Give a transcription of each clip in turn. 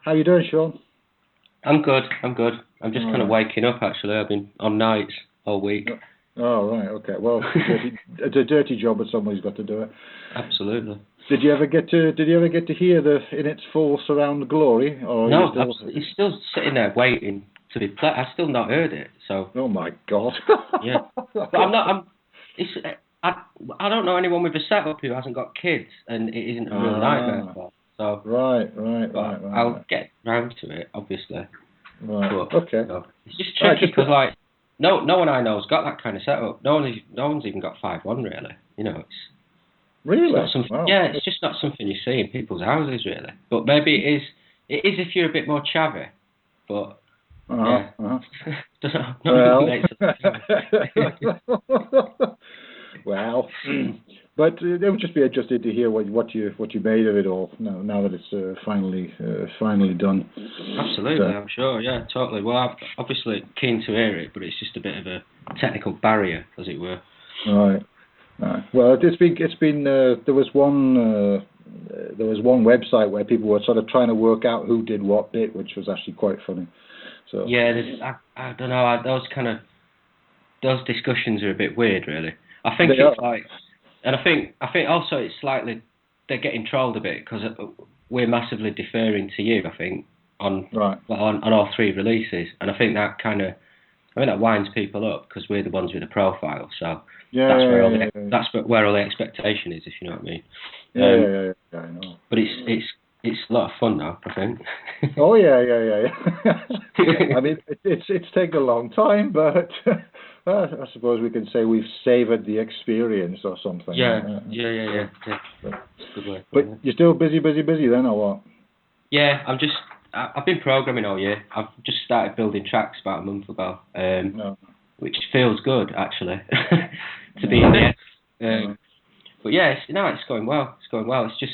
How you doing, Sean? I'm good. I'm just kind of waking up, actually. I've been on nights all week. Oh, right, okay. Well, it's a dirty job, but somebody's got to do it. Absolutely. Did you ever get to hear the in its full surround glory? Or no, he's still sitting there waiting to be played. I've still not heard it. So. Oh my God. Yeah. But I don't know anyone with a setup who hasn't got kids, and it isn't a real nightmare for them. So. Right. I'll get round to it, obviously. Right. But, okay. It's just tricky because no one I know's got that kind of setup. No one's even got 5.1 really. It's really. It's not wow. Yeah, it's just not something you see in people's houses really. But maybe it is. It is if you're a bit more chavvy. But yeah. Well, but it would just be interested to hear what you made of it all. Now that it's finally done. Absolutely, I'm sure. Yeah, totally. Well, I'm obviously keen to hear it, but it's just a bit of a technical barrier, as it were. Right. Well, it's been there was one website where people were sort of trying to work out who did what bit, which was actually quite funny. So yeah, I don't know. Those discussions are a bit weird, really. I think it's like, and I think also it's slightly they're getting trolled a bit because we're massively deferring to you. I think on all three releases, and I think that that winds people up because we're the ones with the profile. So that's where all the expectation is, if you know what I mean. Yeah, I know. But it's a lot of fun now, I think. Oh yeah. I mean, it's taken a long time, but I suppose we can say we've savoured the experience or something. Yeah. Good way. But you're still busy then, or what? Yeah, I've been programming all year. I've just started building tracks about a month ago, which feels good actually to be in there. But yeah, it's going well. It's just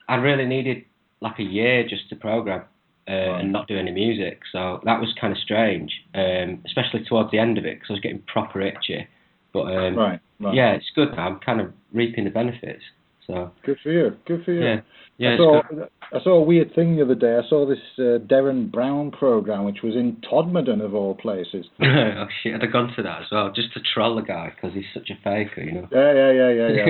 I really needed like a year just to program and not do any music. So that was kind of strange, especially towards the end of it because I was getting proper itchy. But yeah, it's good now. I'm kind of reaping the benefits. So good for you. Yeah. I saw a weird thing the other day. I saw this Darren Brown program, which was in Todmorden of all places. Oh shit! I'd have gone to that as well, just to troll the guy because he's such a faker, Yeah.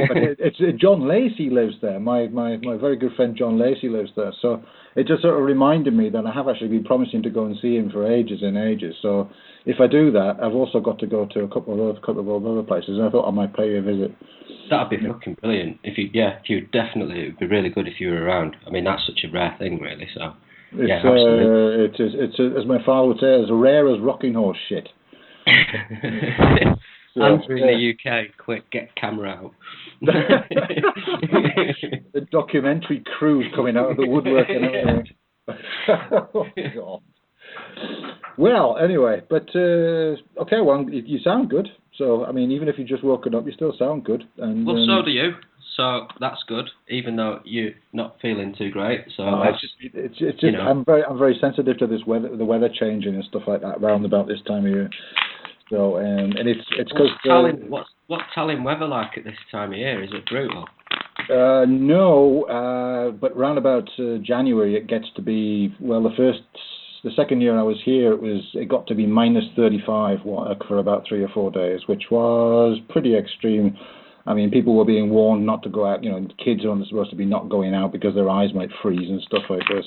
But it's John Lacey lives there. My very good friend John Lacey lives there. So it just sort of reminded me that I have actually been promising to go and see him for ages and ages. So if I do that, I've also got to go to a couple of other places. And I thought I might pay you a visit. That'd be fucking brilliant. If you definitely, it'd be really good if you were around. I mean, that's such a rare thing, really. So, absolutely. It's as my father would say, as rare as rocking horse shit. Andrew in the UK, quick, get camera out. The documentary crew's coming out of the woodwork and everything. Oh, God. Well, anyway, but okay. Well, you sound good. So, I mean, even if you've just woken up, you still sound good. And so do you. So that's good, even though you're not feeling too great. So it's just I'm very sensitive to this weather, the weather changing and stuff like that around about this time of year. So and it's because what's Tallinn weather like at this time of year? Is it brutal? No, but round about January it gets to be the second year I was here, it got to be minus 35 for about 3 or 4 days, which was pretty extreme. I mean, people were being warned not to go out. Kids are supposed to be not going out because their eyes might freeze and stuff like this.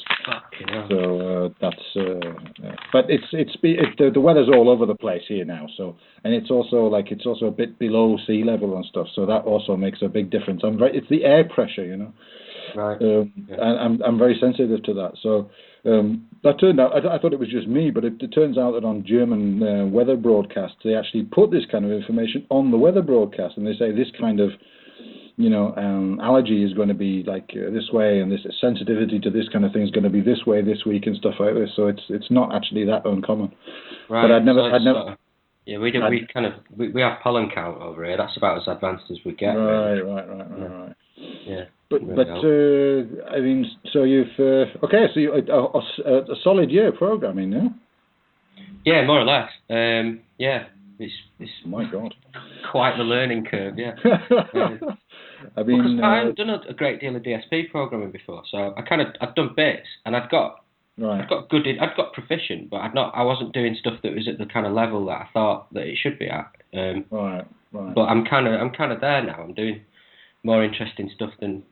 So that's. But the weather's all over the place here now. So and it's also a bit below sea level and stuff. So that also makes a big difference. It's the air pressure, Right. And I'm very sensitive to that. So that turned out, I thought it was just me, but it turns out that on German weather broadcasts, they actually put this kind of information on the weather broadcast, and they say this kind of, allergy is going to be like this way, and this sensitivity to this kind of thing is going to be this way this week and stuff like this. So it's not actually that uncommon. Right. But I'd never. Yeah, we have pollen count over here. That's about as advanced as we get. Right. Yeah. But I mean, so you've so you a solid year programming, yeah? Yeah, more or less. Yeah, It's my God, quite the learning curve, yeah. I mean, because I haven't done a great deal of DSP programming before, so I've done bits, and I've got proficient, but I wasn't doing stuff that was at the kind of level that I thought that it should be at. Right. But I'm kind of there now. I'm doing more interesting stuff than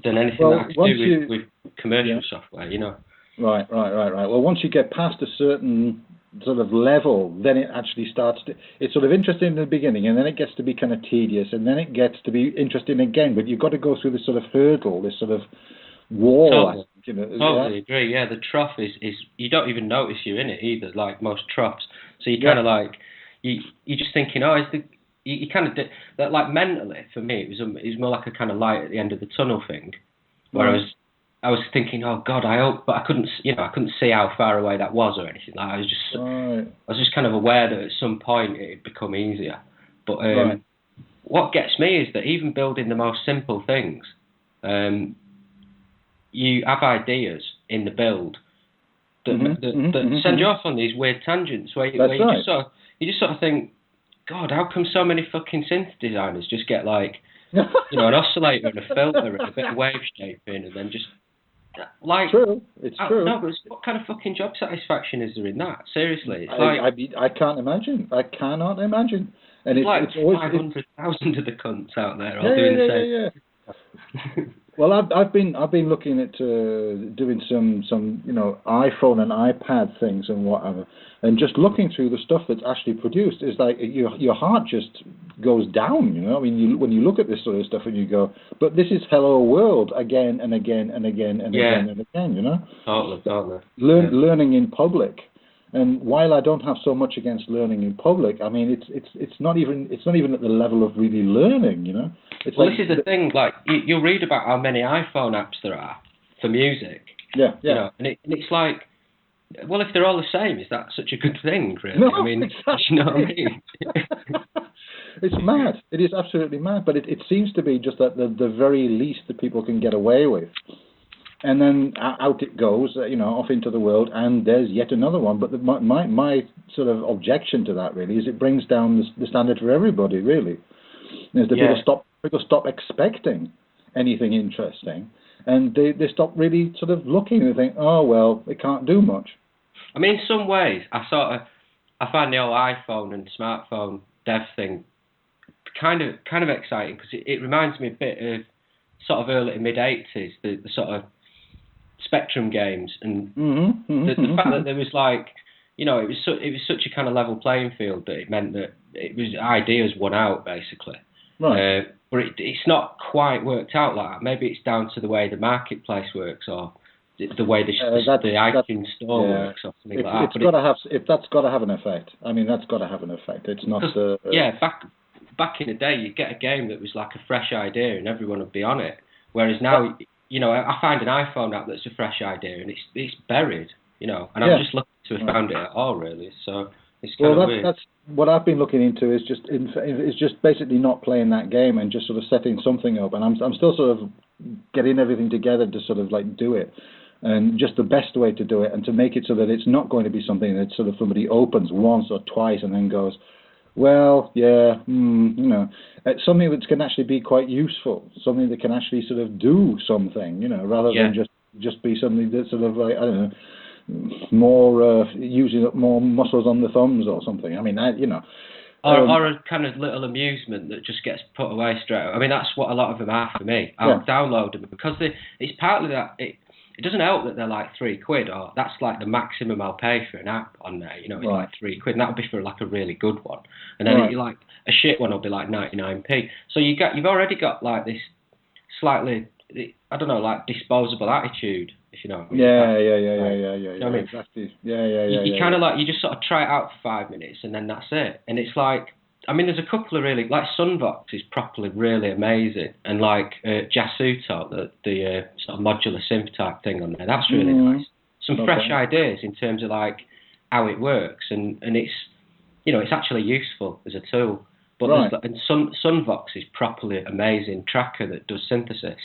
anything that I can do with commercial software, you know. Right. Well, once you get past a certain sort of level, then it actually starts to, it's sort of interesting in the beginning, and then it gets to be kind of tedious, and then it gets to be interesting again, but you've got to go through this sort of hurdle, this sort of wall. Totally agree. Yeah, the trough is you don't even notice you're in it either, like most troughs. So you kind of like you're just thinking, you kind of that, like, mentally for me it was more like a kind of light at the end of the tunnel thing, where I was thinking, oh God, I hope, but I couldn't see how far away that was or anything. Like I was just kind of aware that at some point it'd become easier. But what gets me is that even building the most simple things, you have ideas in the build that send you off on these weird tangents where you just sort of think, God, how come so many fucking synth designers just get like, an oscillator and a filter and a bit of wave shaping, and then just like, it's true. No, but what kind of fucking job satisfaction is there in that? Seriously, it's I can't imagine. I cannot imagine. And it's like it's always 500,000 of the cunts out there all doing the same. Well, I've been looking at doing some iPhone and iPad things and whatever, and just looking through the stuff that's actually produced is like your heart just goes down. You know, I mean, when you look at this sort of stuff and you go, but this is Hello World again and again and again and again and again. You know, totally. Learning in public. And while I don't have so much against learning in public, I mean it's not even at the level of really learning, you know. This is the thing. Like you'll read about how many iPhone apps there are for music. Yeah. You know, and it's like, well, if they're all the same, is that such a good thing, really? No, I mean, exactly. You know what I mean? It's mad. It is absolutely mad. But it seems to be just that the very least that people can get away with. And then out it goes, off into the world, and there's yet another one. But my sort of objection to that really is it brings down the standard for everybody. Really, is that people stop expecting anything interesting, and they stop really sort of looking and think, oh well, it can't do much. I mean, in some ways, I find the whole iPhone and smartphone dev thing kind of exciting, because it reminds me a bit of sort of early to mid 80s, the sort of Spectrum games, and the fact that there was like, it was such a kind of level playing field that it meant that it was ideas won out basically. Right. But it's not quite worked out like that. Maybe it's down to the way the marketplace works, or the way the iTunes store works, or something like that. That's got to have an effect. I mean, that's got to have an effect. It's not. Back in the day, you'd get a game that was like a fresh idea and everyone would be on it. Whereas now, I find an iPhone app that's a fresh idea and it's buried, and I'm just lucky to have found it at all, really. So it's kind of weird. That's what I've been looking into, is just basically not playing that game and just sort of setting something up. And I'm still sort of getting everything together to sort of like do it. And just the best way to do it, and to make it so that it's not going to be something that sort of somebody opens once or twice and then goes, well, yeah, it's something that can actually be quite useful, something that can actually sort of do something, rather than just be something that's sort of like, I don't know, more using up more muscles on the thumbs or something. I mean, or a kind of little amusement that just gets put away straight away. I mean, that's what a lot of them are for me. I'll download them because it's partly that it doesn't help that they're like £3, or that's like the maximum I'll pay for an app on there. It's like £3, and that would be for like a really good one. And then like a shit one will be like 99p. So you've already got like this slightly, I don't know, like disposable attitude, if you know what I mean. Yeah. You know what I mean? Exactly. You kind of like, you just sort of try it out for 5 minutes and then that's it. And it's like, I mean, there's a couple of really, like Sunvox is properly really amazing, and like Jasuto, the sort of modular synth type thing on there, that's really nice. Some fresh ideas in terms of like how it works, and it's, it's actually useful as a tool. But and Sunvox is properly amazing tracker that does synthesis,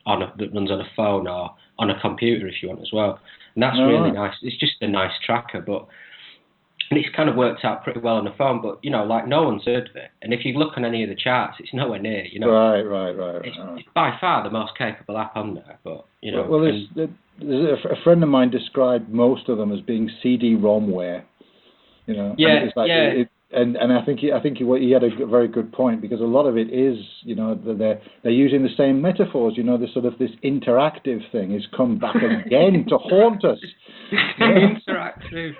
that runs on a phone or on a computer if you want as well, and that's really nice. It's just a nice tracker, but And it's kind of worked out pretty well on the phone, but, you know, like, no one's heard of it. And if you look on any of the charts, it's nowhere near, you know. Right. It's by far the most capable app on there, but, you know. Well, there's a friend of mine described most of them as being CD-ROMware, you know. Yeah, and it's like, and I think he had a very good point, because a lot of it is, you know, they're using the same metaphors, you know, this interactive thing has come back again to haunt us. Interactive.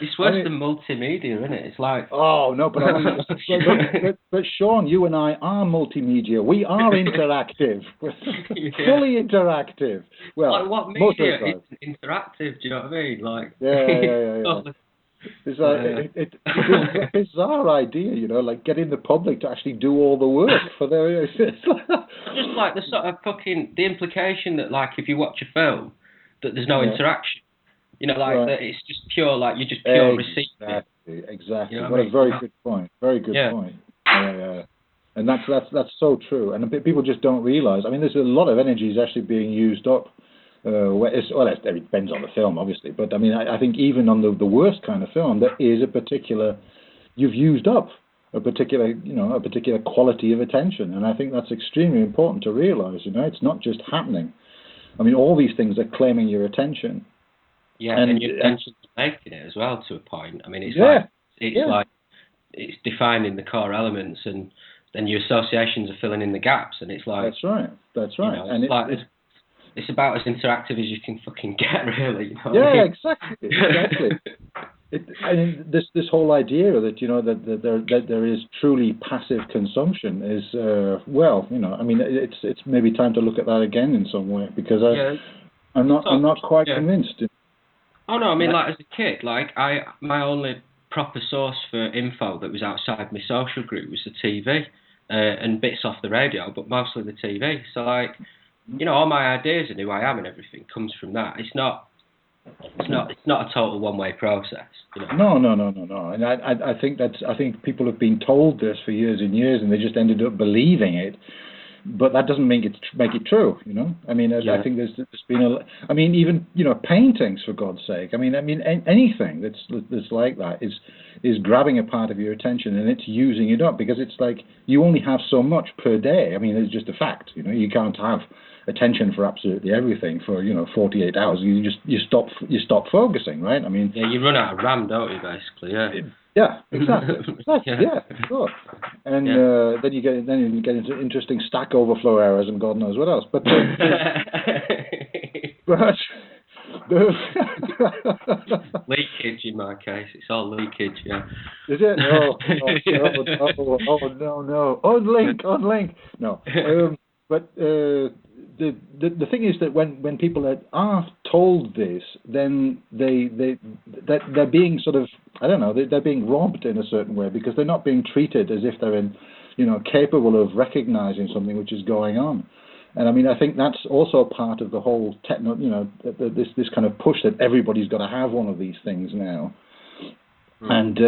It's worse than multimedia, isn't it? It's like, oh no, but but Sean, you and I are multimedia. We are interactive. We're fully interactive. Well, like, what media is interactive? Do you know what I mean? Like, yeah. It's like it's a bizarre idea, you know, like getting the public to actually do all the work for their. Just like the sort of the implication that, like, if you watch a film, that there's no interaction. You know, like that it's just pure, like you're just pure receiving. Exactly. You know what a very good point. Very good point. Yeah. And that's so true. And people just don't realise. I mean, there's a lot of energy is actually being used up. It depends on the film, obviously, but I mean, I think even on the worst kind of film, there is you've used up a particular quality of attention, and I think that's extremely important to realise. You know, it's not just happening. I mean, all these things are claiming your attention. Yeah, and your attention's making it as well to a point. I mean, it's like it's defining the core elements, and then your associations are filling in the gaps, and it's like that's right. You know, and it's about as interactive as you can fucking get, really. You know yeah, I mean? exactly. I mean, this whole idea that, you know, that there is truly passive consumption is well, you know, I mean, it's maybe time to look at that again in some way, because I'm not quite convinced. Oh no, I mean, like, as a kid, like, my only proper source for info that was outside my social group was the TV and bits off the radio, but mostly the TV. So, like, you know, all my ideas and who I am and everything comes from that. It's not a total one-way process. You know? No. And I think people have been told this for years and years, and they just ended up believing it. But that doesn't make it true, you know. I mean, I think there's been I mean, even, you know, paintings, for God's sake. I mean, anything that's like that is grabbing a part of your attention, and it's using it up, because it's like you only have so much per day. I mean, it's just a fact, you know. You can't have attention for absolutely everything for, you know, 48 hours. You stop focusing, right? I mean, you run out of RAM, don't you, basically? Yeah, exactly. Yeah, sure. And then you get into interesting Stack Overflow errors and God knows what else. But leakage in my case. It's all leakage. Yeah. Is it? Oh no! Unlink. No. But the thing is that when people are told this, then they're being sort of, I don't know, they're being robbed in a certain way, because they're not being treated as if they're capable of recognizing something which is going on. And I mean, I think that's also part of the whole this kind of push that everybody's got to have one of these things now. And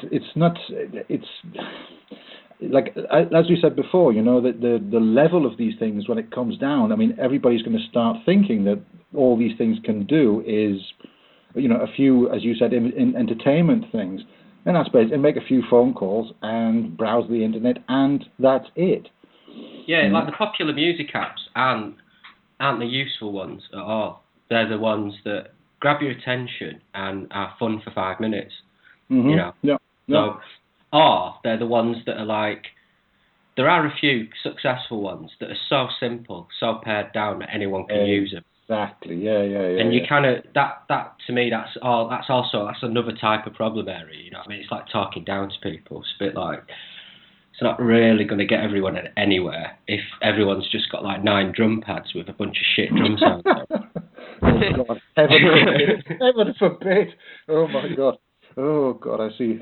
it's like, as we said before, you know, that the level of these things, when it comes down, I mean, everybody's going to start thinking that all these things can do is, you know, a few, as you said, in entertainment things, and that's basically make a few phone calls and browse the internet, and that's it. Yeah, like the popular music apps aren't the useful ones at all. They're the ones that grab your attention and are fun for 5 minutes. Mm-hmm. You know. Yeah. So, or they're the ones that are like, there are a few successful ones that are so simple, so pared down that anyone can use them. Exactly. Yeah. And you kind of that to me, that's another type of problem area. You know what I mean? It's like talking down to people. It's a bit like, it's not really going to get everyone anywhere if everyone's just got like 9 drum pads with a bunch of shit drum sounds. Oh God, heaven forbid! Oh my God! Oh God, I see.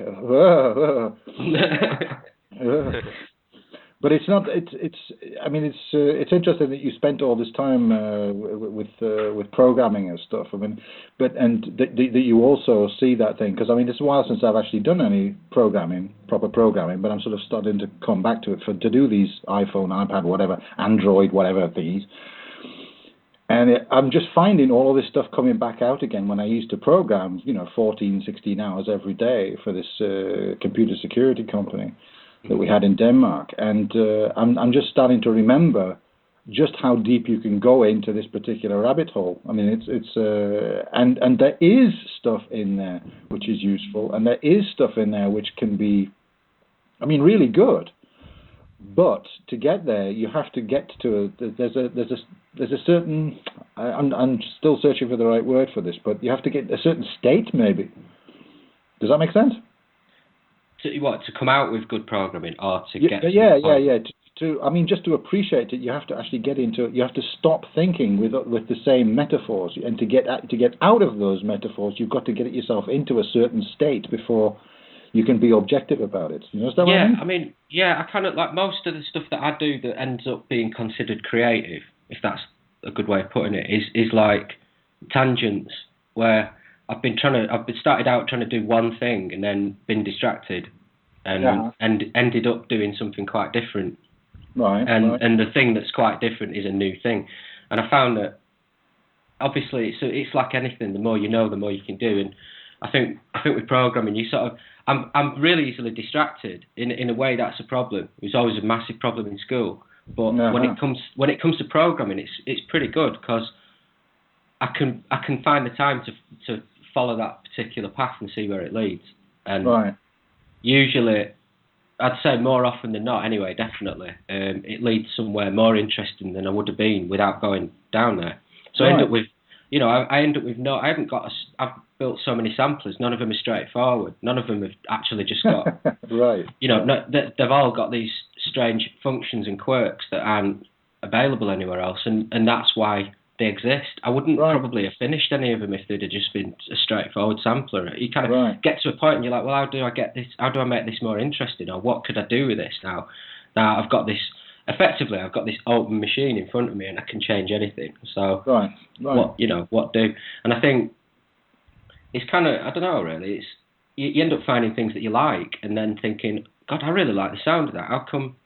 But it's not. It's. I mean, it's interesting that you spent all this time with programming and stuff. I mean, that you also see that thing, because I mean, it's a while since I've actually done any proper programming. But I'm sort of starting to come back to it to do these iPhone, iPad, whatever, Android, whatever these. And I'm just finding all this stuff coming back out again when I used to program, 14, 16 hours every day for this computer security company that we had in Denmark. And I'm just starting to remember just how deep you can go into this particular rabbit hole. I mean, and there is stuff in there which is useful, and there is stuff in there which can be, really good. But to get there, you have to get to there's a certain. I'm still searching for the right word for this, but you have to get a certain state, maybe. Does that make sense? To come out with good programming, or to get just to appreciate it, you have to actually get into it. You have to stop thinking with the same metaphors, and to get out of those metaphors, you've got to get yourself into a certain state before you can be objective about it. You understand what I mean? I kind of like most of the stuff that I do that ends up being considered creative, if that's a good way of putting it, is like tangents, where I've started out trying to do one thing and then been distracted and ended up doing something quite different. Right. And the thing that's quite different is a new thing. And I found that obviously it's like anything, the more you know, the more you can do. And I think with programming, you sort of I'm really easily distracted. In a way, that's a problem. It was always a massive problem in school. But when it comes to programming, it's pretty good, because I can find the time to follow that particular path and see where it leads. And usually, I'd say more often than not, anyway, definitely, it leads somewhere more interesting than I would have been without going down there. So I end up with, I've built so many samplers. None of them are straightforward. None of them have actually just got, right. They've all got these strange functions and quirks that aren't available anywhere else, and that's why they exist. I wouldn't probably have finished any of them if they'd have just been a straightforward sampler. You kind of get to a point and you're like, well, how do I get this? How do I make this more interesting? Or what could I do with this now? Now I've got this. Effectively, I've got this open machine in front of me, and I can change anything. So what do? And I think it's kind of, I don't know, really. It's you end up finding things that you like, and then thinking, God, I really like the sound of that. How come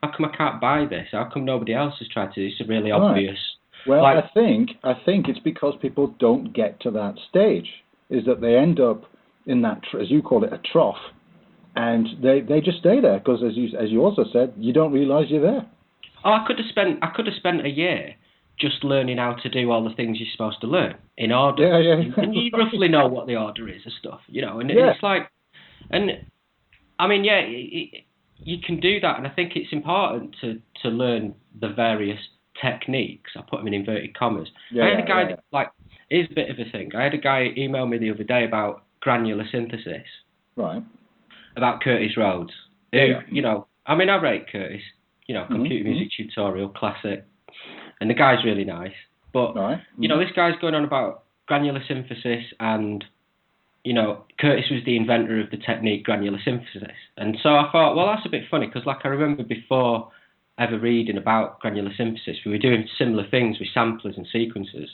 I can't buy this? How come nobody else has tried to? It's really obvious. Well, I think it's because people don't get to that stage. Is that they end up in that, as you call it, a trough, and they just stay there, because as you also said, you don't realise you're there. Oh, I could have spent a year just learning how to do all the things you're supposed to learn in order. And you roughly know what the order is of stuff, and it's like, and I mean, you can do that, and I think it's important to learn the various techniques. I put them in inverted commas. I had a guy here's a bit of a thing. I had a guy email me the other day about granular synthesis. Right. About Curtis Rhodes. Who, I rate Curtis. Computer music tutorial, classic. And the guy's really nice. But, this guy's going on about granular synthesis, and, Curtis was the inventor of the technique granular synthesis. And so I thought, well, that's a bit funny, because, I remember before ever reading about granular synthesis, we were doing similar things with samplers and sequencers.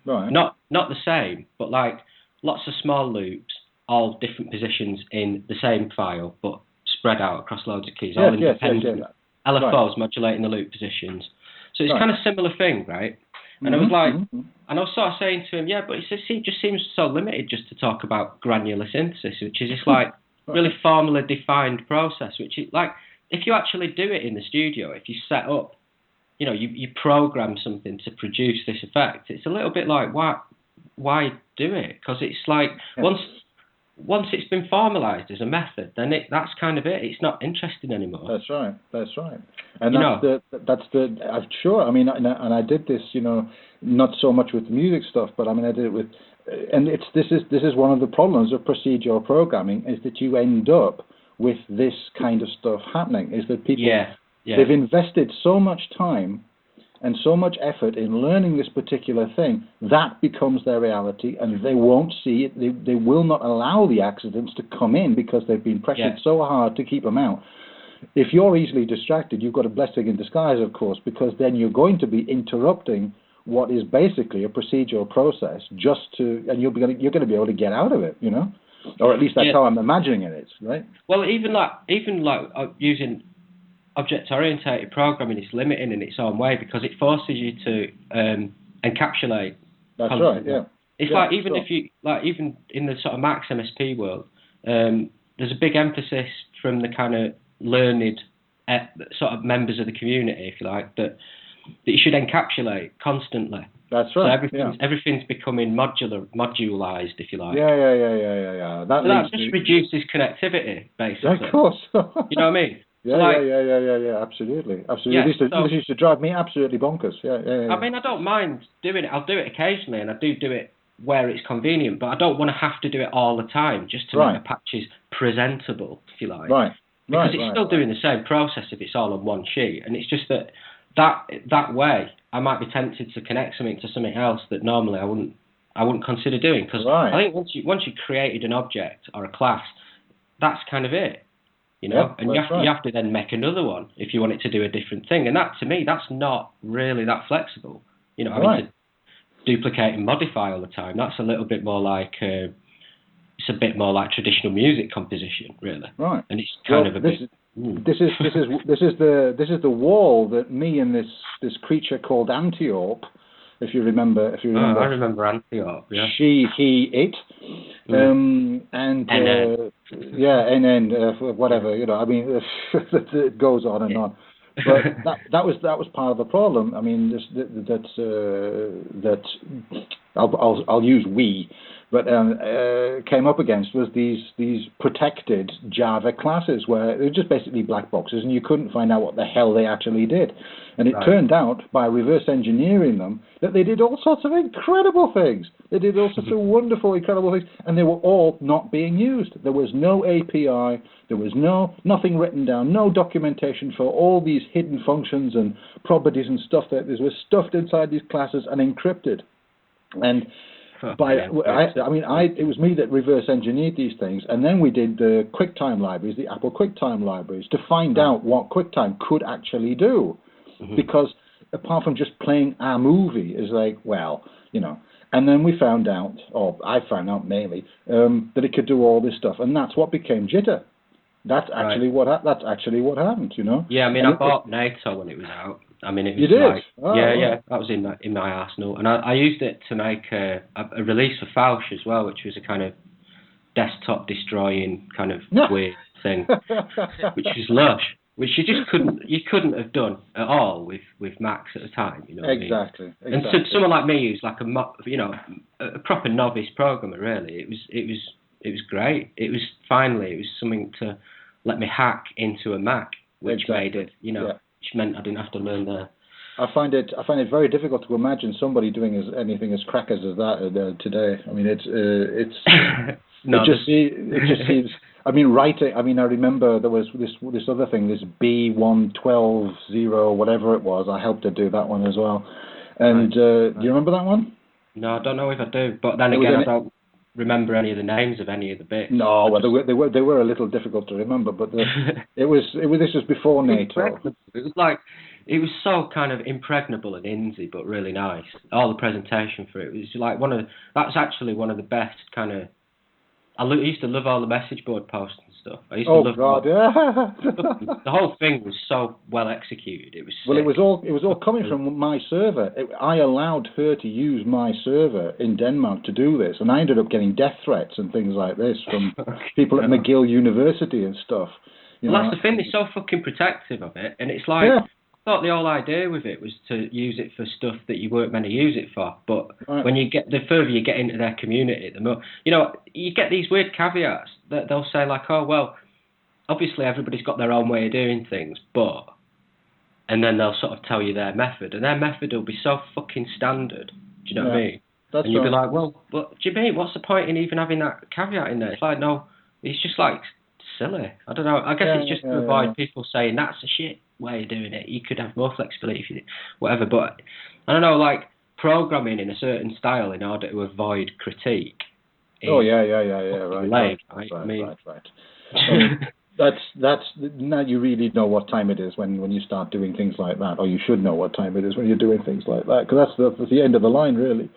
Right. Not the same, but, lots of small loops, all different positions in the same file, but spread out across loads of keys, all independent. LFOs modulating the loop positions. So it's kind of similar thing, right? And I was like, and I was sort of saying to him, but it just seems so limited just to talk about granular synthesis, which is just really formally defined process, which is if you actually do it in the studio, if you set up, you program something to produce this effect, it's a little bit like, why do it? Because it's once it's been formalised as a method, then that's kind of it. It's not interesting anymore. That's right. And I'm sure. I mean, and I did this, not so much with the music stuff, but I did it with, and this is one of the problems of procedural programming, is that you end up with this kind of stuff happening. Is that people they've invested so much time and so much effort in learning this particular thing, that becomes their reality, and they won't see it. They will not allow the accidents to come in, because they've been pressured so hard to keep them out. If you're easily distracted, you've got a blessing in disguise, of course, because then you're going to be interrupting what is basically a procedural process, and you're going to be able to get out of it, or at least that's how I'm imagining it is, right? Well, even using object-oriented programming is limiting in its own way, because it forces you to encapsulate. That's constantly. right. Yeah. It's like even if you even in the sort of Max MSP world, there's a big emphasis from the kind of learned sort of members of the community, if you like, that you should encapsulate constantly. That's right. So everything's becoming modularized, if you like. Yeah. That just reduces connectivity, basically. Of course. You know what I mean? Yeah. Absolutely. Yeah, this used to drive me absolutely bonkers. Yeah. I mean, I don't mind doing it. I'll do it occasionally, and I do it where it's convenient, but I don't want to have to do it all the time just to make the patches presentable, if you like. Right. Because it's still doing the same process if it's all on one sheet, and it's just that way I might be tempted to connect something to something else that normally I wouldn't consider doing, because I think once you created an object or a class, that's kind of it, you know. And you have to then make another one if you want it to do a different thing, and that, to me, that's not really that flexible, you know. I mean, to duplicate and modify all the time, that's a little bit more like it's a bit more like traditional music composition, really. Right. And it's kind of a bit. This is the wall that me and this creature called Antiope, if you remember. I remember Antiope. Yeah. She, he, it, and NN, whatever, you know. I mean, it goes on and on. But that was part of the problem. I mean, that I'll use we, but came up against was these protected Java classes where they're just basically black boxes, and you couldn't find out what the hell they actually did. And it turned out, by reverse engineering them, that they did all sorts of incredible things. They did all sorts of wonderful, incredible things, and they were all not being used. There was no API, there was nothing written down, no documentation for all these hidden functions and properties and stuff that was stuffed inside these classes and encrypted. And it was me that reverse engineered these things, and then we did the QuickTime libraries, the Apple QuickTime libraries, to find out what QuickTime could actually do. Because apart from just playing a movie, is like, well, you know. And then we found out, or I found out mainly, that it could do all this stuff, and that's what became Jitter. That's actually what happened, you know. Yeah, I mean, I bought NATO when it was out. I mean, it was that was in my arsenal, and I used it to make a release for Fausch as well, which was a kind of desktop destroying kind of weird thing, which was lush, which you couldn't have done at all with Macs at the time, you know. Exactly. And so someone like me who's like a proper novice programmer, really, it was great. It was something to let me hack into a Mac, which made it, you know. Which meant I didn't have to learn the. I find it very difficult to imagine somebody doing anything as crackers as that today. I mean, it just seems. I mean, writing. I mean, I remember there was this other thing, this B1120 whatever it was. I helped her do that one as well. And do you remember that one? No, I don't know if I do. But then again, I don't remember any of the names of any of the bits. No, well, they were a little difficult to remember, but this was before NATO. It was so kind of impregnable and INSI, but really nice. All the presentation for it was like that's actually one of the best kind of. I used to love all the message board posts and stuff. I used to love. God, the whole thing was so well executed. It was sick. Well, it was all coming from my server. I allowed her to use my server in Denmark to do this, and I ended up getting death threats and things like this from people at McGill University and stuff. That's the thing. They're so fucking protective of it, and it's like. Yeah. I thought the whole idea with it was to use it for stuff that you weren't meant to use it for. But when you get the further you get into their community, the more you get these weird caveats that they'll say like, oh well, obviously everybody's got their own way of doing things, and then they'll sort of tell you their method, and their method will be so fucking standard. Do you know what I mean? And you'll be like, well, what do you mean? What's the point in even having that caveat in there? It's like, no, it's just like silly. I don't know. I guess it's just to avoid people saying that's a shit way of doing it. You could have more flexibility if you did whatever, but I don't know, like programming in a certain style in order to avoid critique. Right. That's now you really know what time it is when you start doing things like that, or you should know what time it is when you're doing things like that, because that's the end of the line, really.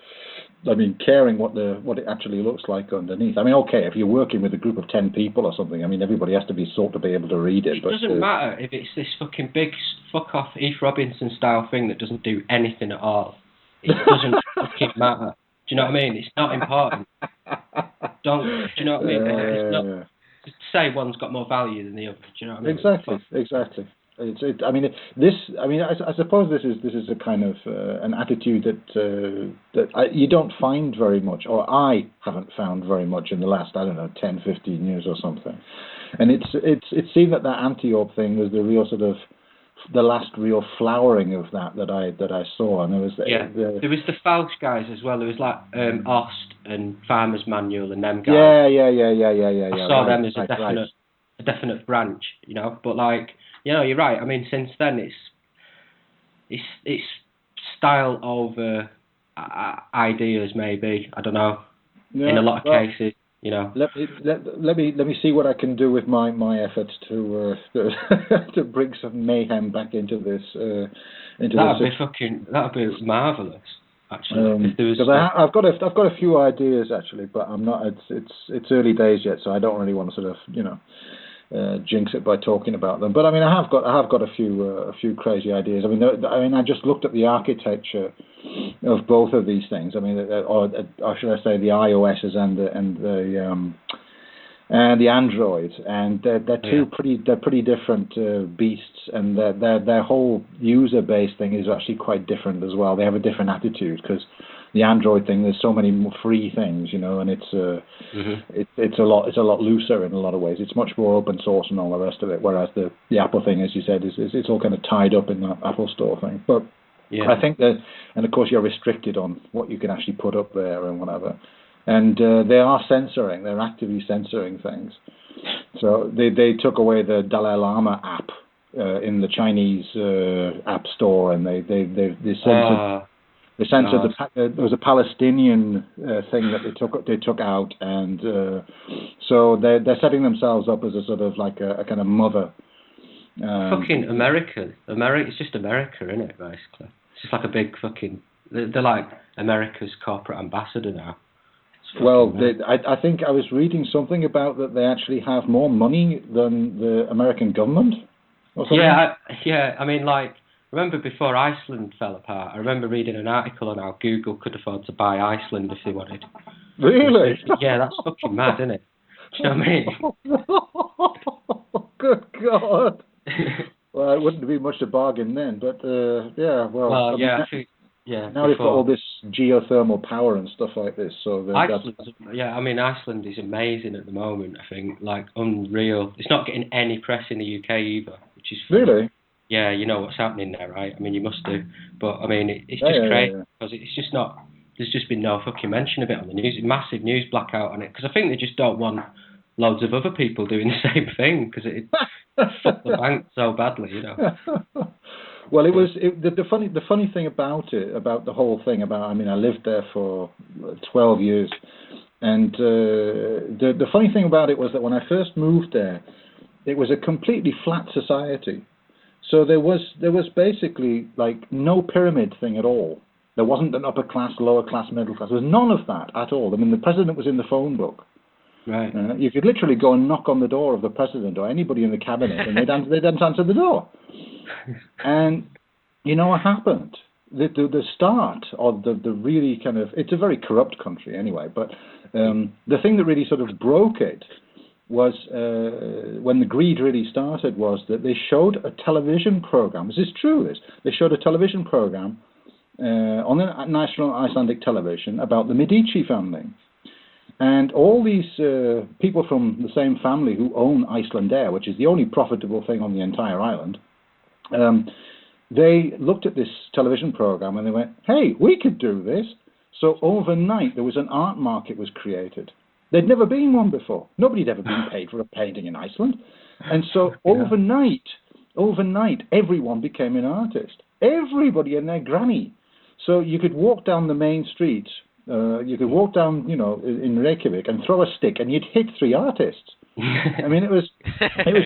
I mean, caring what it actually looks like underneath. I mean, okay, if you're working with a group of 10 people or something, I mean, everybody has to be able to read it. It doesn't matter if it's this fucking big fuck off Eve Robinson style thing that doesn't do anything at all. it doesn't fucking matter. Do you know what I mean? It's not important. Do you know what I mean? It's not to say one's got more value than the other. Do you know what I mean? Exactly. I suppose this is a kind of an attitude that you don't find very much, or I haven't found very much in the last, 10, 15 years or something. And it seemed that Antiope thing was the real sort of the last real flowering of that I saw. And there was there was the Falch guys as well. There was like Ost and Farmer's Manual and them guys. Yeah. I saw them as a definite branch, you know. But like, you know, you're right. I mean, since then it's style over ideas, maybe. I don't know. Yeah, in a lot of cases, you know. Let me see what I can do with my efforts to to bring some mayhem back into this. That'd be marvelous. Actually, because I've got a few ideas actually, but I'm not. It's early days yet, so I don't really want to sort of jinx it by talking about them. But I mean, I have got a few crazy ideas. I mean, I just looked at the architecture of both of these things. I mean, or should I say, the iOSs and the Androids, and they're pretty different beasts, and their whole user base thing is actually quite different as well. They have a different attitude because the Android thing, there's so many more free things, you know, and it's a lot looser in a lot of ways. It's much more open source and all the rest of it. Whereas the Apple thing, as you said, it's all kind of tied up in that Apple Store thing. But I think that, and of course you're restricted on what you can actually put up there and whatever. And they are censoring. They're actively censoring things. So they took away the Dalai Lama app in the Chinese app store, and they censored. They censored there was a Palestinian thing that they took out, and so they're setting themselves up as a sort of like a kind of mother. Fucking America. It's just America, isn't it? Basically, it's just like a big fucking. They're like America's corporate ambassador now. Well, I think I was reading something about that they actually have more money than the American government. Or something. Yeah. I mean, like. Remember before Iceland fell apart, I remember reading an article on how Google could afford to buy Iceland if they wanted. Really? Yeah, that's fucking mad, isn't it? Do you know what I mean? Good God. Well, it wouldn't be much a bargain then, but yeah, well. I think, yeah. Now they've got all this geothermal power and stuff like this, so Iceland is amazing at the moment. I think, like, unreal. It's not getting any press in the UK either, which is funny. Really. Yeah, you know what's happening there, right? I mean, you must do. But, I mean, it's just crazy because it's just not... There's just been no fucking mention of it on the news. Massive news blackout on it because I think they just don't want loads of other people doing the same thing because it fucked the bank so badly, you know. Well, the funny thing about the whole thing, I lived there for 12 years, and the funny thing about it was that when I first moved there, it was a completely flat society. So there was basically like no pyramid thing at all. There wasn't an upper class, lower class, middle class. There was none of that at all. I mean, the president was in the phone book. Right. You could literally go and knock on the door of the president or anybody in the cabinet, and they'd answer the door. And you know what happened? The start of the really kind of, it's a very corrupt country anyway. But the thing that really sort of broke it was when the greed really started was that they showed a television program. This is true. They showed a television program on the national Icelandic television about the Medici family, and all these people from the same family who own Icelandair, which is the only profitable thing on the entire island. They looked at this television program and they went, "Hey, we could do this." So overnight there was an art market was created. There'd never been one before. Nobody had ever been paid for a painting in Iceland. And so overnight, everyone became an artist. Everybody and their granny. So you could walk down the main street, you could walk down, in Reykjavik and throw a stick and you'd hit 3 artists. I mean, it was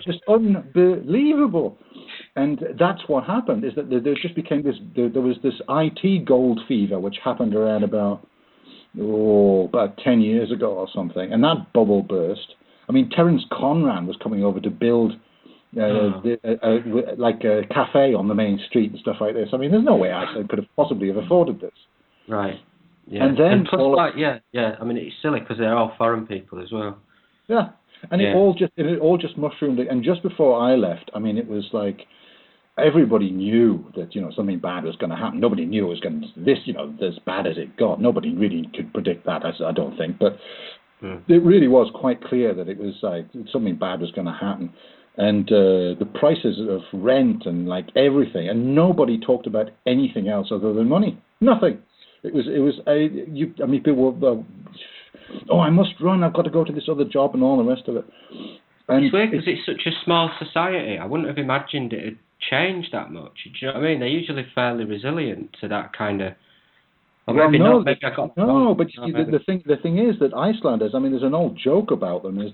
just unbelievable. And that's what happened, is that there just became there was this IT gold fever, which happened around about 10 years ago or something, and that bubble burst. I mean, Terence Conran was coming over to build like a cafe on the main street and stuff like this. I mean, there's no way Iceland could have possibly have afforded this. Right. Yeah. And then plus, I mean, it's silly because they're all foreign people as well. Yeah, and it all just mushroomed. And just before I left, I mean, it was like everybody knew that something bad was going to happen. Nobody knew it was going to as bad as it got. Nobody really could predict that. I don't think, but it really was quite clear that it was like something bad was going to happen. And the prices of rent and like everything, and nobody talked about anything else other than money. Nothing. It was. I mean, people were. I must run. I've got to go to this other job and all the rest of it. And it's weird because it's such a small society. I wouldn't have imagined it had changed that much. Do you know what I mean? They're usually fairly resilient to that kind of. Or maybe not. Maybe I got no, but the thing is that Icelanders. I mean, there's an old joke about them. Is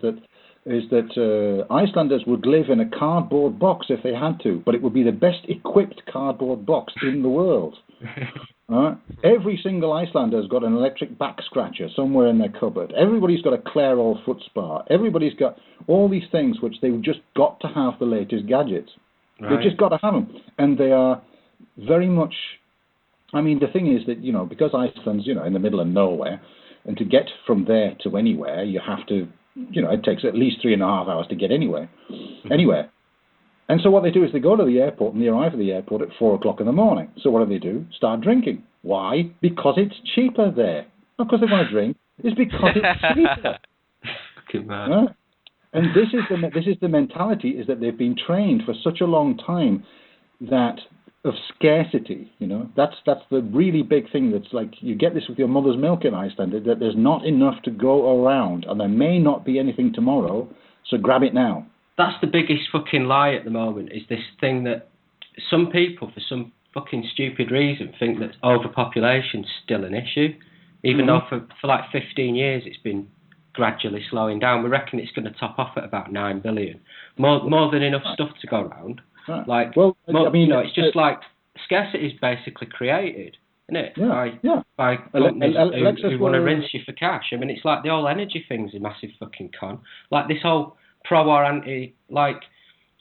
that Icelanders would live in a cardboard box if they had to, but it would be the best equipped cardboard box in the world. Every single Icelander has got an electric back scratcher somewhere in their cupboard. Everybody's got a Clairol foot spa. Everybody's got all these things which they've just got to have the latest gadgets. Right. They've just got to have them. And they are very much... I mean, the thing is that, because Iceland's, in the middle of nowhere, and to get from there to anywhere, you have to... it takes at least 3.5 hours to get anywhere. And so what they do is they go to the airport and they arrive at the airport at 4 o'clock in the morning. So what do? Start drinking. Why? Because it's cheaper there. Not because they want to drink. It's because it's cheaper. Fucking man. And this is the mentality, is that they've been trained for such a long time that of scarcity. That's the really big thing. That's like you get this with your mother's milk in Iceland. That there's not enough to go around, and there may not be anything tomorrow. So grab it now. That's the biggest fucking lie at the moment, is this thing that some people, for some fucking stupid reason, think that overpopulation's still an issue, even though for like 15 years it's been gradually slowing down. We reckon it's going to top off at about 9 billion. More than enough stuff to go around. Right. Like, it's just like scarcity is basically created, isn't it? By companies who want to rinse you for cash. I mean, it's like the whole energy thing's a massive fucking con. Like this whole pro or anti, like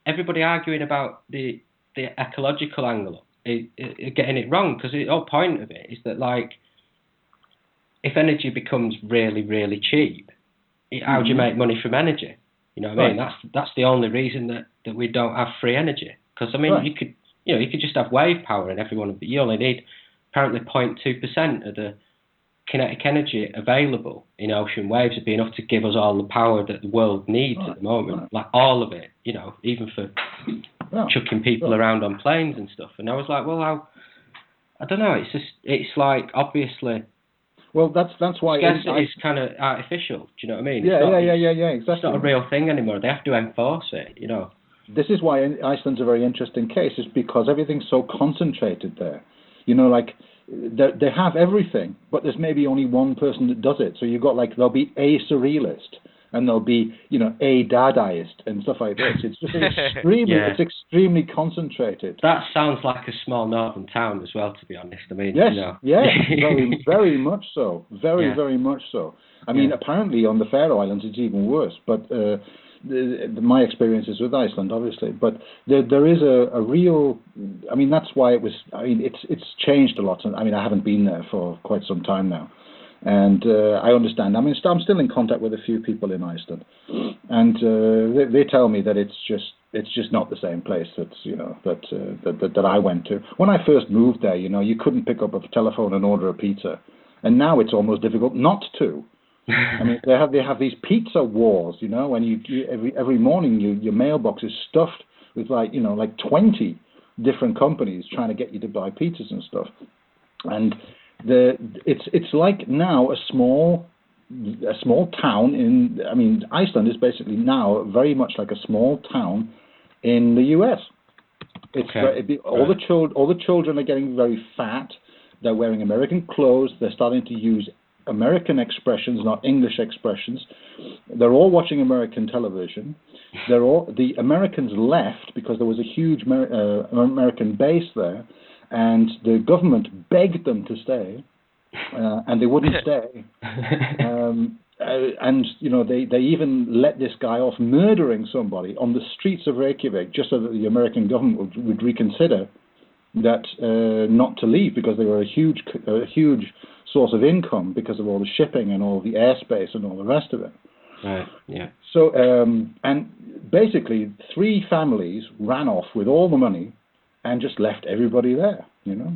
everybody arguing about the ecological angle, getting it wrong, because the whole point of it is that, like, if energy becomes really, really cheap, how do you make money from energy? You know what I mean? That's the only reason that we don't have free energy. Because I mean, you could just have wave power in everyone, but you only need apparently 0.2% of the kinetic energy available in ocean waves would be enough to give us all the power that the world needs at the moment, like all of it, even for chucking people around on planes and stuff. And I was like, well, I don't know, it's like, obviously, well, that's why scarcity is kind of artificial. Do you know what I mean? Yeah, exactly. It's not a real thing anymore. They have to enforce it, This is why Iceland's a very interesting case, is because everything's so concentrated there. Like, they have everything, but there's maybe only one person that does it. So you've got, like, there'll be a surrealist, and there'll be, a Dadaist and stuff like this. It's just it's extremely concentrated. That sounds like a small northern town as well, to be honest. I mean, yes, very, very much so. Very much so. I mean, apparently on the Faroe Islands it's even worse, but my experience is with Iceland, obviously. But there is a real... I mean, that's why it was... I mean, it's changed a lot. I mean, I haven't been there for quite some time now. And I understand. I mean, I'm still in contact with a few people in Iceland, and they tell me that it's just not the same place that I went to. When I first moved there, you couldn't pick up a telephone and order a pizza, and now it's almost difficult not to. I mean, they have these pizza wars, when you every morning your mailbox is stuffed with like 20 different companies trying to get you to buy pizzas and stuff, and it's like now a small town in... I mean, Iceland is basically now very much like a small town in the US. All the children are getting very fat. They're wearing American clothes. They're starting to use American expressions, not English expressions. They're all watching American television. The Americans left because there was a huge American base there. And the government begged them to stay, and they wouldn't stay. And they even let this guy off murdering somebody on the streets of Reykjavik, just so that the American government would reconsider that not to leave, because they were a huge source of income because of all the shipping and all the airspace and all the rest of it. Right. Yeah. So, and basically, 3 families ran off with all the money and just left everybody there, you know.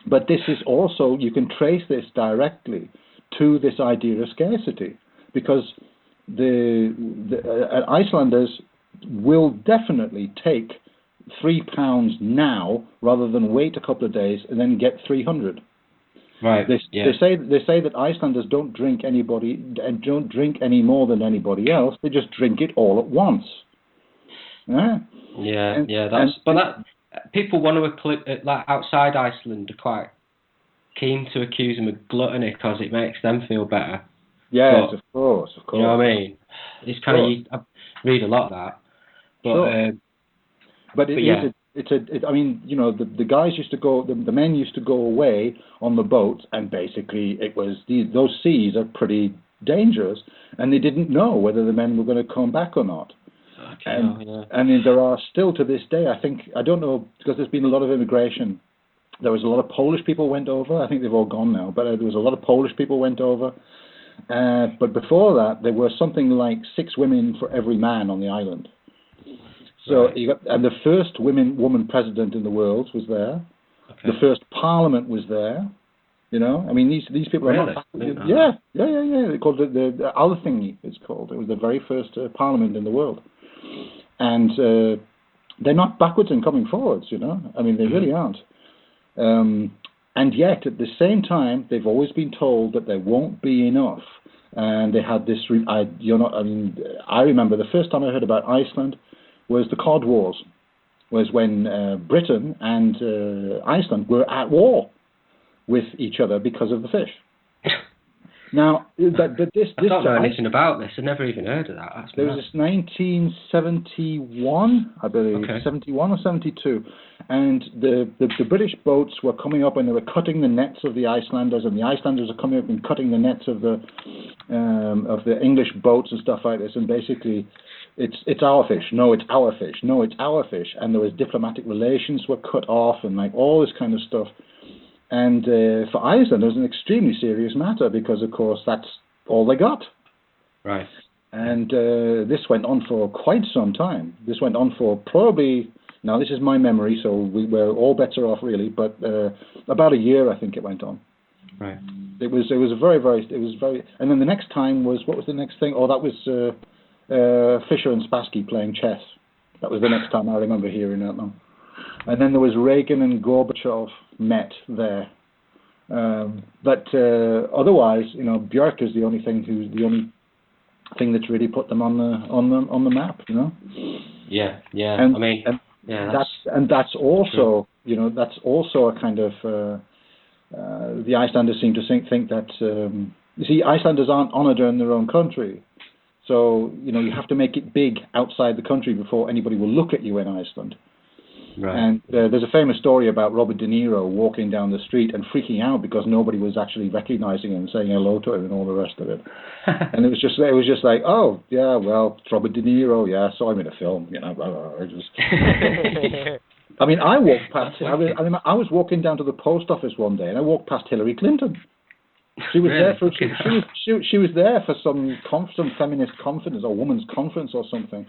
But this is also, you can trace this directly to this idea of scarcity, because the Icelanders will definitely take £3 now rather than wait a couple of days and then get 300. Right. They say that Icelanders don't drink any more than anybody else. They just drink it all at once. Yeah. People want to like outside Iceland are quite keen to accuse them of gluttony because it makes them feel better. Yes, of course. You know what I mean? It's kind of, I read a lot of that. But I mean, you know, the guys used to go, the men used to go away on the boats, and basically it was those seas are pretty dangerous, and they didn't know whether the men were going to come back or not. I mean, there are still to this day, I don't know, because there's been a lot of immigration. There was a lot of Polish people went over. I think they've all gone now, but there was a lot of Polish people went over. But before that, there were something like 6 women for every man on the island. So and the first woman president in the world was there. Okay. The first parliament was there. You know, I mean, these people are not. Yeah. They called it the Alþingi. It's called. It was the very first parliament in the world, and they're not backwards and coming forwards. You know, I mean, they really aren't. And yet, at the same time, they've always been told that there won't be enough. And they had this. I remember the first time I heard about Iceland was the Cod Wars, was when Britain and Iceland were at war with each other because of the fish. Now, but this I don't know anything about this. I've never even heard of that. There was this 1971, I believe, 71 or 72, and the British boats were coming up and they were cutting the nets of the Icelanders, and the Icelanders are coming up and cutting the nets of the English boats and stuff like this, and basically it's our fish. No, it's our fish. No, it's our fish. And there was diplomatic relations were cut off and like all this kind of stuff. And for Iceland, it was an extremely serious matter because, of course, that's all they got. Right. And this went on for quite some time. This went on for probably, now this is my memory, so we were all better off really, but about a year I think it went on. Right. It was very, and then the next time was, what was the next thing? Oh, that was Fisher and Spassky playing chess. That was the next time I remember hearing that now. And then there was Reagan and Gorbachev met there. But otherwise, you know, Björk is the only thing that's really put them on the map, you know. Yeah. And, I mean, that's also true. You know, that's also a kind of the Icelanders seem to think that you see, Icelanders aren't honoured in their own country, so you know you have to make it big outside the country before anybody will look at you in Iceland. Right. And there's a famous story about Robert De Niro walking down the street and freaking out because nobody was actually recognizing him and saying hello to him and all the rest of it. And it was just like, oh yeah, well, it's Robert De Niro, yeah, saw him in a film, you know. I mean, I walked past. I was walking down to the post office one day and I walked past Hillary Clinton. She was there for she was there for some feminist conference or women's conference or something,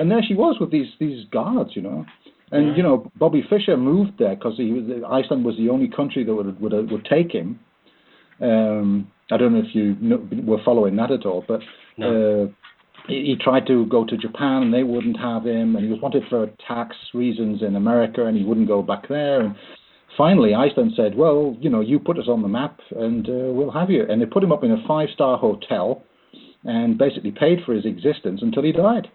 and there she was with these guards, you know. And you know, Bobby Fischer moved there because Iceland was the only country that would take him. I don't know if you were following that at all, but no. He tried to go to Japan and they wouldn't have him, and he was wanted for tax reasons in America, and he wouldn't go back there. And finally, Iceland said, "Well, you know, you put us on the map, and we'll have you." And they put him up in a 5-star hotel, and basically paid for his existence until he died.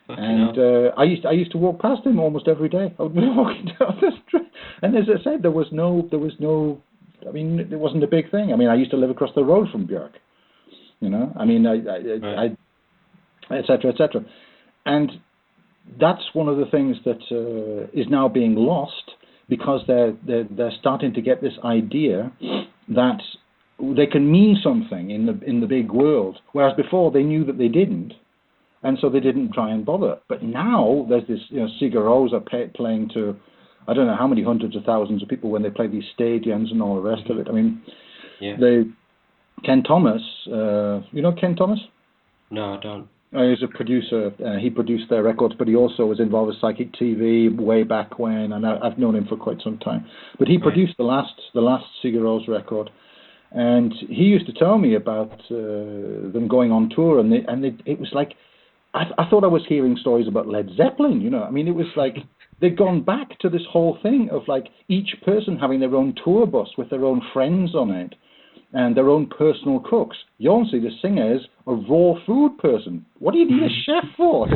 And I used to walk past him almost every day. I would be walking down the street, and as I said, there was no. I mean, it wasn't a big thing. I mean, I used to live across the road from Björk. You know, I mean, I et cetera, and that's one of the things that is now being lost because they're starting to get this idea that they can mean something in the big world, whereas before they knew that they didn't. And so they didn't try and bother. But now there's this, you know, Sigur Rós playing to, I don't know how many hundreds of thousands of people when they play these stadiums and all the rest of it. I mean, Ken Thomas, you know Ken Thomas? No, I don't. He's a producer. He produced their records, but he also was involved with Psychic TV way back when, and I've known him for quite some time. But he produced the last Sigur Rós record, and he used to tell me about them going on tour, and it was like I thought I was hearing stories about Led Zeppelin. You know, I mean, it was like they'd gone back to this whole thing of like each person having their own tour bus with their own friends on it. And their own personal cooks. Jonsi, the singer, is a raw food person. What do you need a chef for?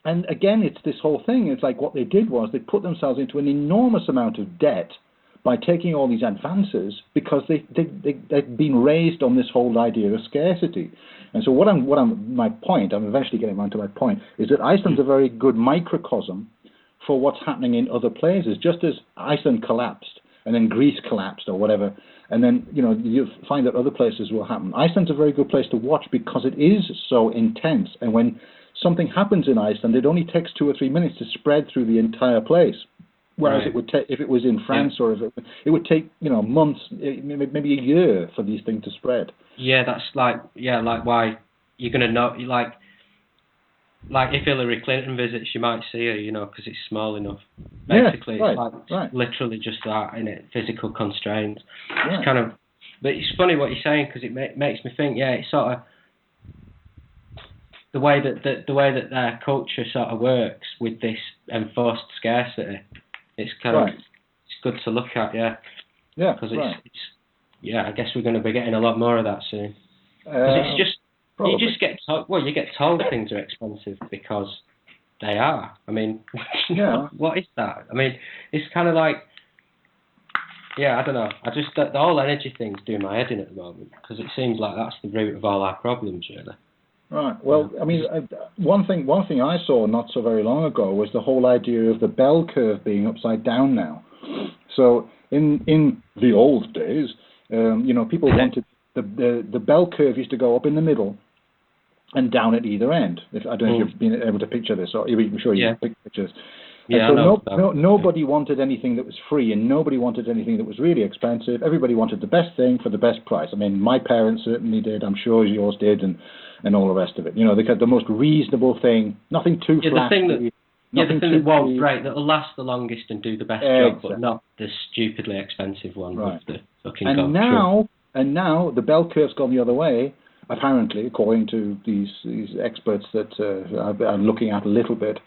And again, it's this whole thing. It's like what they did was they put themselves into an enormous amount of debt by taking all these advances because they'd been raised on this whole idea of scarcity. And so I'm eventually getting around to my point, is that Iceland's a very good microcosm for what's happening in other places. Just as Iceland collapsed and then Greece collapsed or whatever, and then you find that other places will happen. Iceland's a very good place to watch because it is so intense, and when something happens in Iceland, it only takes 2 or 3 minutes to spread through the entire place. Whereas it would take, if it was in France or if it would take months, maybe a year for these things to spread. Yeah, that's like why you're gonna know Like if Hillary Clinton visits, you might see her, because it's small enough. Basically, it's literally just that, innit? Physical constraints. Yeah. It's kind of, but it's funny what you're saying because it makes me think. Yeah, it's sort of the way that their culture sort of works with this enforced scarcity. It's kind of it's good to look at. Yeah. Yeah. Because it's I guess we're going to be getting a lot more of that soon. Because it's just. Probably. You just get told, you get told things are expensive because they are. I mean, what is that? I mean, it's kind of like, I don't know. The whole energy thing's doing my head in at the moment because it seems like that's the root of all our problems, really. Right. Well, I mean, one thing I saw not so very long ago was the whole idea of the bell curve being upside down now. So in the old days, people wanted the bell curve used to go up in the middle and down at either end. I don't know if you've been able to picture this, or I'm sure you've picked pictures. Yeah, so nobody wanted anything that was free, and nobody wanted anything that was really expensive. Everybody wanted the best thing for the best price. I mean, my parents certainly did. I'm sure yours did, and all the rest of it. They got the most reasonable thing, nothing too flashy. The thing that won't break, that'll last the longest and do the best job, but not the stupidly expensive one with the fucking And now the bell curve's gone the other way, apparently, according to these experts that I'm looking at a little bit.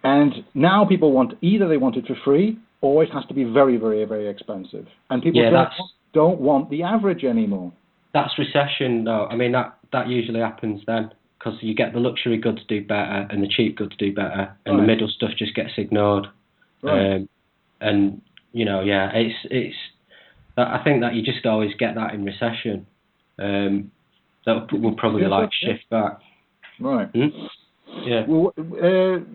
And now people want, either they want it for free, or it has to be very, very, very expensive. And people don't want the average anymore. That's recession, though. I mean, that usually happens then, because you get the luxury goods do better, and the cheap goods do better, and the middle stuff just gets ignored. Right. It's I think that you just always get that in recession. That will probably shift back. Right. Yeah. Well,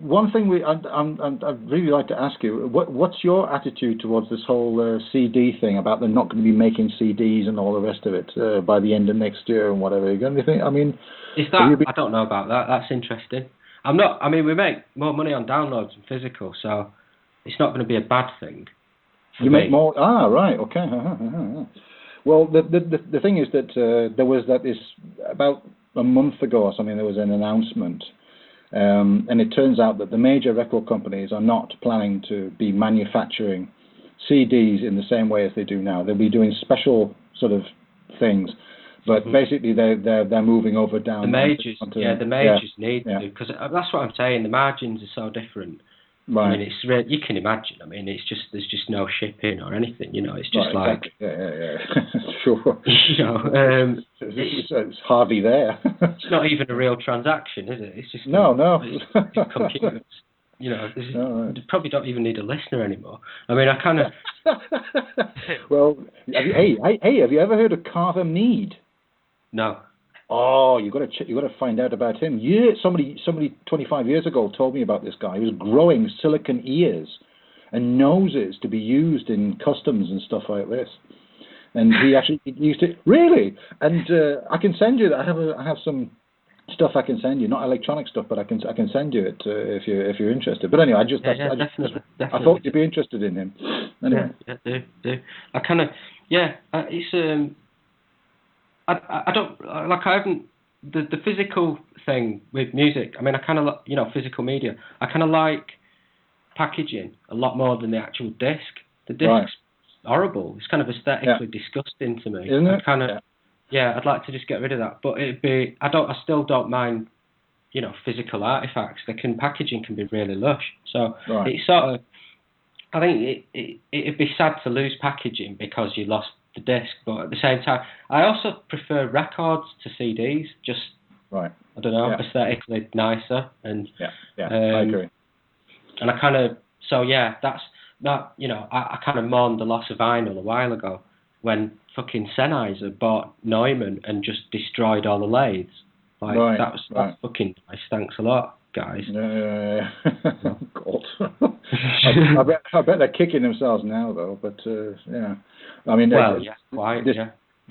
one thing I'd really like to ask you, what's your attitude towards this whole CD thing about them not going to be making CDs and all the rest of it by the end of next year and whatever? You got anything? I mean, I don't know about that. That's interesting. We make more money on downloads than physical, so it's not going to be a bad thing. You make more? Ah, right. Okay. Well, the thing is that there was this about a month ago or something. There was an announcement, and it turns out that the major record companies are not planning to be manufacturing CDs in the same way as they do now. They'll be doing special sort of things, but basically they're moving over down. The majors, the majors need to, because that's what I'm saying. The margins are so different. Right. I mean, it's you can imagine. I mean, there's just no shipping or anything. It's just exactly. Sure. It's hardly there. It's not even a real transaction, is it? It's just no. It's computers. They probably don't even need a listener anymore. I mean, I kind of. Well, have you ever heard of Carver Mead? No. Oh, you got to find out about him. Somebody 25 years ago told me about this guy. He was growing silicon ears and noses to be used in customs and stuff like this. And he actually used it really. And I can send you that. I have some stuff I can send you, not electronic stuff, but I can send you it if you're interested. But anyway, definitely. I thought you'd be interested in him. Anyway, do. I kind of it's I don't like I haven't the physical thing with music. I mean, I kind of physical media. I kind of like packaging a lot more than the actual disc. The disc's horrible. It's kind of aesthetically disgusting to me. Isn't it? I'd like to just get rid of that. But I still don't mind, physical artifacts. Packaging can be really lush. So it's sort of, I think it'd be sad to lose packaging because you lost the disc. But at the same time, I also prefer records to CDs. Just I don't know, aesthetically nicer. And I agree. And I kind of that's that. I kind of mourned the loss of vinyl a while ago when fucking Sennheiser bought Neumann and just destroyed all the lathes. That's fucking nice. Thanks a lot, guys. Yeah. God. I bet they're kicking themselves now, though. But I mean,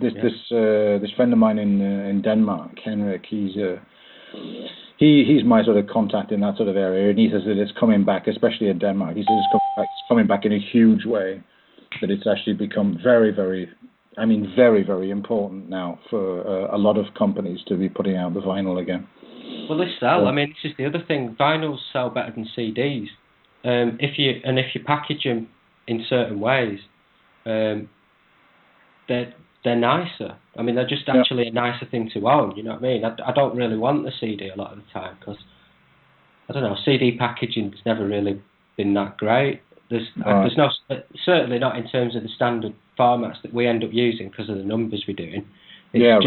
this friend of mine in Denmark, Henrik, he's my sort of contact in that sort of area, and he says that it's coming back, especially in Denmark. He says it's coming back in a huge way. That it's actually become very, very, very, very important now for a lot of companies to be putting out the vinyl again. Well, they sell. This is the other thing. Vinyls sell better than CDs. If you package them in certain ways, they're nicer. They're just actually a nicer thing to own. You know what I mean? I don't really want the CD a lot of the time because I don't know. CD packaging's never really been that great. There's no, certainly not in terms of the standard formats that we end up using because of the numbers we're doing. They're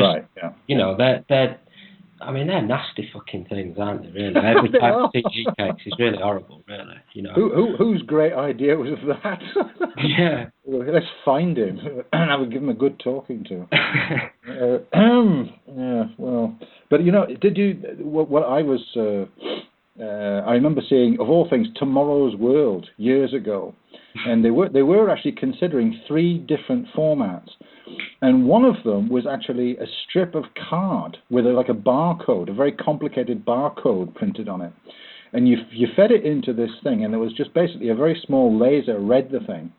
nasty fucking things, aren't they? Really, every type of CG cakes is really horrible. Really, Whose great idea was that? Yeah, let's find him and I would give him a good talking to. But did you? What I was. I remember seeing, of all things, Tomorrow's World years ago, and they were actually considering 3 different formats, and one of them was actually a strip of card with a barcode, a very complicated barcode printed on it, and you fed it into this thing, and it was just basically a very small laser read the thing,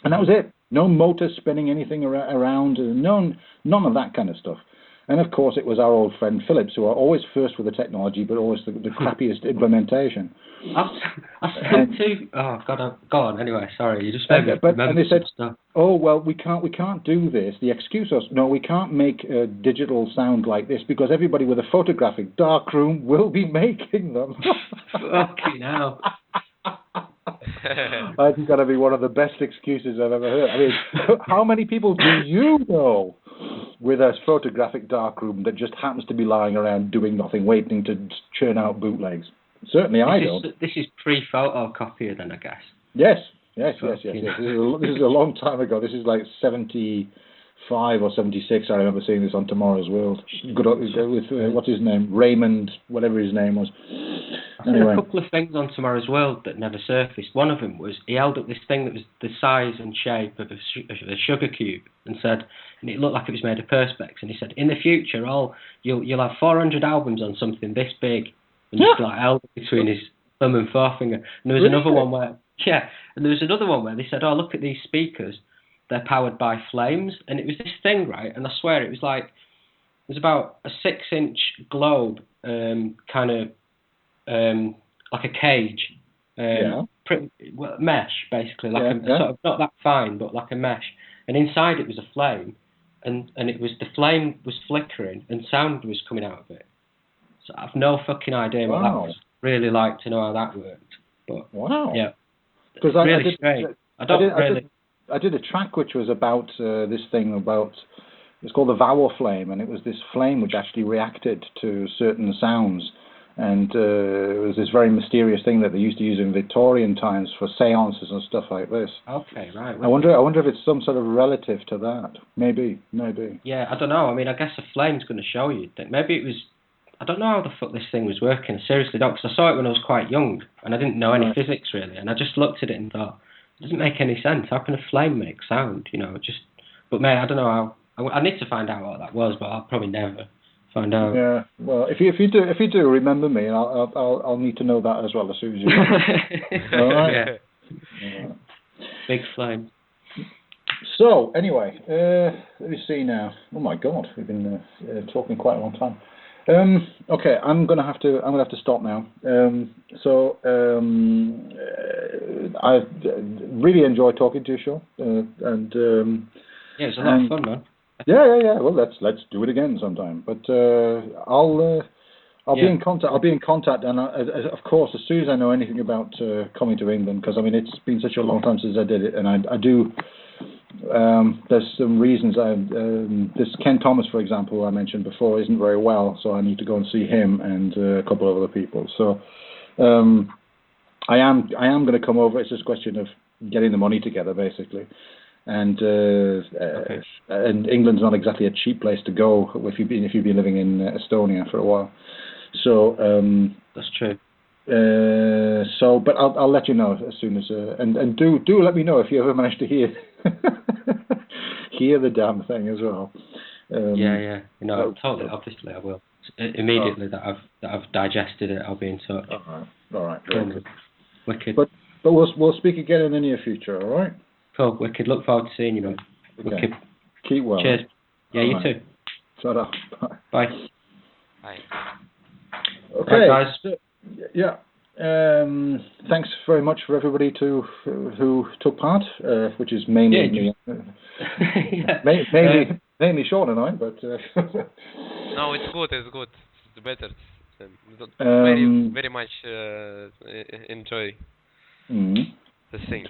and that was it. No motor spinning anything around, none of that kind of stuff. And of course, it was our old friend Philips, who are always first with the technology, but always the crappiest implementation. I've seen 2. Oh God, go on. Anyway, sorry, you just made me remember. And they said, stuff. "Oh well, we can't do this." The excuse was, "No, we can't make digital sound like this because everybody with a photographic darkroom will be making them." Fucking hell. That's got to be one of the best excuses I've ever heard. How many people do you know with a photographic darkroom that just happens to be lying around doing nothing, waiting to churn out bootlegs? Certainly I don't. This is pre-photocopier then, I guess. Yes. This is a long time ago. This is like 75 or 76. I remember seeing this on Tomorrow's World. Good with what's his name? Raymond, whatever his name was. Anyway. A couple of things on Tomorrow's World that never surfaced. One of them was he held up this thing that was the size and shape of a sugar cube and said, and it looked like it was made of perspex, and he said, in the future, you'll have 400 albums on something this big, and just held it between his thumb and forefinger. And there was another one where they said, oh, look at these speakers, they're powered by flames, and it was this thing, right? And I swear it was about a 6-inch globe, like a cage, mesh basically, sort of not that fine, but like a mesh. And inside it was a flame, and it was the flame was flickering, and sound was coming out of it. So I've no fucking idea what that was. Really like to know how that worked, but yeah, because really strange. I did a track which was about this thing about. It's called the Vowel Flame, and it was this flame which actually reacted to certain sounds. And it was this very mysterious thing that they used to use in Victorian times for seances and stuff like this. Okay, right. I wonder if it's some sort of relative to that. Maybe. Yeah, I don't know. I mean, I guess a flame's going to show you. Maybe it was. I don't know how the fuck this thing was working. I seriously don't, because I saw it when I was quite young, and I didn't know any physics really. And I just looked at it and thought, it doesn't make any sense. How can a flame make sound? But mate, I don't know how. I need to find out what that was, but I'll probably never Find out. Yeah. Well, if you do, remember me, and I'll need to know that as well as soon as you. All right. Yeah. Big flame. So anyway, let me see now. Oh my God, we've been talking quite a long time. Okay, I'm gonna have to stop now. I really enjoyed talking to you, Sean, and yeah, it was a lot of fun, man. Yeah. Well, let's do it again sometime. But I'll be in contact. I'll be in contact, and of course, as soon as I know anything about coming to England, because I mean it's been such a long time since I did it, and I do. There's some reasons. This Ken Thomas, for example, I mentioned before, isn't very well, so I need to go and see him and a couple of other people. So I am going to come over. It's just a question of getting the money together, basically. And and England's not exactly a cheap place to go if you've been living in Estonia for a while. So that's true. But I'll let you know as soon as and do let me know if you ever manage to hear the damn thing as well. Yeah. Totally. Obviously, I will. Immediately that I've digested it, I'll be in touch. All right. Very good. Wicked. But we'll speak again in the near future. All right. Cool. Wicked. Look forward to seeing you, mate. Wicked. Keep well. Cheers. Yeah, all you right. too. Shut up. Bye. Bye. Okay, right, guys. So, yeah. Thanks very much for everybody who took part, which is mainly me. Mainly Sean and I, but. No, it's good. It's better. Very much enjoy the thing.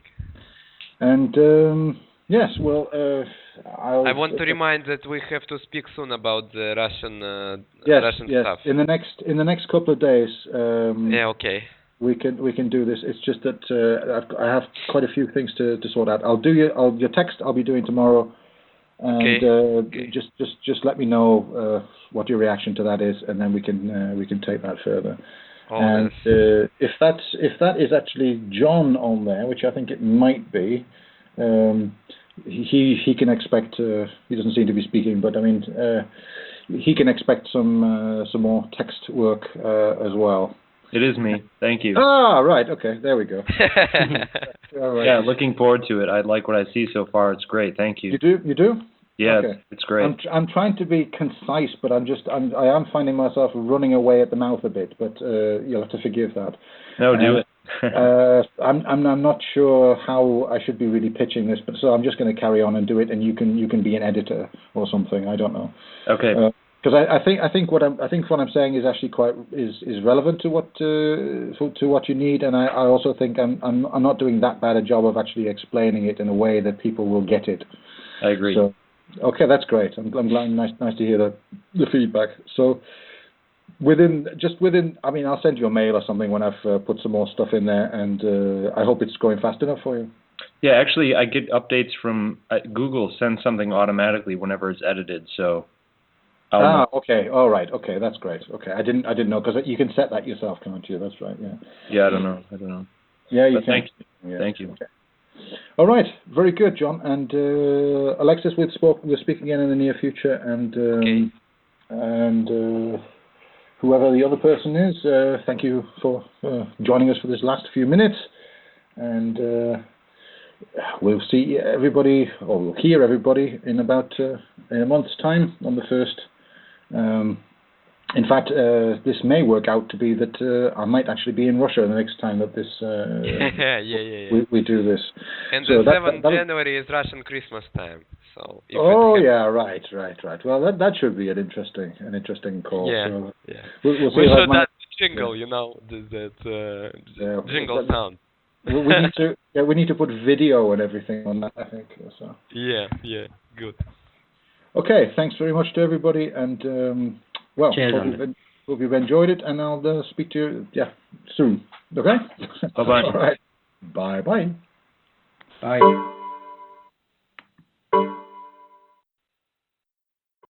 And yes, well, I want to remind that we have to speak soon about the Russian stuff. In the next couple of days. Yeah. Okay. We can do this. It's just that I have quite a few things to sort out. I'll do your text. I'll be doing tomorrow, and okay. Just let me know what your reaction to that is, and then we can take that further. Oh, and yes. If that is actually John on there, which I think it might be, he can expect. He doesn't seem to be speaking, but I mean, he can expect some more text work as well. It is me. Thank you. Ah, right. Okay, there we go. All right. Yeah, looking forward to it. I like what I see so far. It's great. Thank you. You do? Yeah, okay. It's great. I'm trying to be concise, but I am finding myself running away at the mouth a bit. But you'll have to forgive that. No, do it. I'm not sure how I should be really pitching this, but so I'm just going to carry on and do it, and you can be an editor or something. I don't know. Okay. Because I think what I'm saying is actually is relevant to what you need, and I also think I'm not doing that bad a job of actually explaining it in a way that people will get it. I agree. So, okay, that's great. I'm glad. Nice to hear the feedback. So within, I mean, I'll send you a mail or something when I've put some more stuff in there, and I hope it's going fast enough for you. Yeah, actually, I get updates from Google. Sends something automatically whenever it's edited. So. Okay. All right. Okay, that's great. Okay, I didn't know, because you can set that yourself, can't you? That's right. Yeah. Yeah, I don't know. Yeah, you but can. Thank you. Yeah. Thank you. Okay. All right. Very good, John. And Alexis, we'll speak again in the near future. And okay. And whoever the other person is, thank you for joining us for this last few minutes. And we'll see everybody, or we'll hear everybody in about in a month's time on the 1st. In fact, this may work out to be that I might actually be in Russia the next time that this we do this. And so the 7th January is Russian Christmas time. So. Right. Well, that should be an interesting call. Yeah. So yeah. We'll see. We should that jingle, that jingle sound. we need to put video and everything on that, I think. So. Yeah, good. Okay, thanks very much to everybody, and cheers, hope you've enjoyed it, and I'll speak to you soon. Okay? Bye-bye. All right. Bye-bye. Bye.